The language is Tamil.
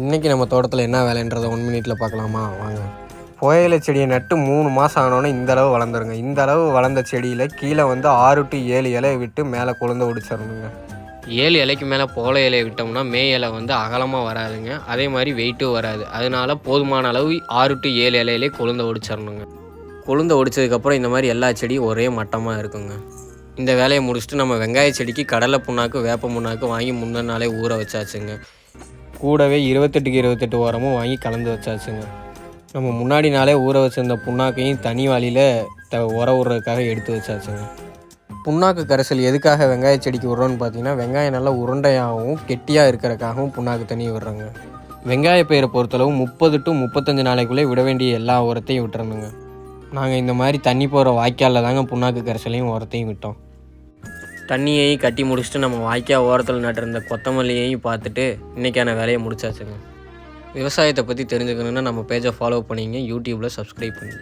இன்றைக்கி நம்ம தோட்டத்தில் என்ன வேலைன்றதை 1 மினிட்ல பார்க்கலாமா வாங்க. புகையிலை செடியை நட்டு 3 மாதம் ஆனோன்னே இந்தளவு வளர்ந்துருங்க. இந்தளவு வளர்ந்த செடியில் கீழே 6 to 7 இலையை விட்டு மேலே கொழுந்து ஒடிச்சிடணுங்க. 7 இலைக்கு மேலே போல இலையை விட்டோம்னா மே இலை அகலமாக வராதுங்க. அதே மாதிரி வெயிட்டும் வராது. அதனால போதுமான அளவு 6 to 7 இலையிலே கொழுந்த ஒடிச்சிடணுங்க. கொழுந்த ஒடிச்சதுக்கப்புறம் இந்த மாதிரி எல்லா செடியும் ஒரே மட்டமாக இருக்குங்க. இந்த வேலையை முடிச்சுட்டு நம்ம வெங்காய செடிக்கு கடலை புண்ணாக்கு வேப்ப புண்ணாக்கு வாங்கி முந்தின நாளே ஊற வச்சாச்சுங்க. கூடவே 28க்கு 28 உரமும் வாங்கி கலந்து வச்சாச்சுங்க. நம்ம முன்னாடி நாளே ஊற வச்சுருந்த புண்ணாக்கையும் தனி வாளியில் உரம் விடுறதுக்காக எடுத்து வச்சாச்சுங்க. புண்ணாக்கு கரைசல் எதுக்காக வெங்காய செடிக்கு விட்றோன்னு பார்த்தீங்கன்னா, வெங்காயம் நல்லா உருண்டையாகவும் கெட்டியாக இருக்கிறதுக்காகவும் புண்ணாக்கு தண்ணி விடுறோங்க. வெங்காய பயிரை பொறுத்தளவு 30 to 35 நாளைக்குள்ளே விட வேண்டிய எல்லா உரத்தையும் விட்டுறணுங்க. நாங்கள் இந்த மாதிரி தண்ணி போகிற வாய்க்காலில் தாங்க புண்ணாக்கு கரைசலையும் உரத்தையும் விட்டோம். தண்ணியையும் கட்டி முடிச்சுட்டு நம்ம வாய்க்கால் ஓரத்தில் நட்டிருந்த கொத்தமல்லியையும் பார்த்துட்டு இன்றைக்கான வேலையை முடிச்சாச்சுங்க. விவசாயத்தை பற்றி தெரிஞ்சுக்கணுன்னா நம்ம பேஜை ஃபாலோ பண்ணிங்க, யூடியூப்பில் சப்ஸ்கிரைப் பண்ணிங்க.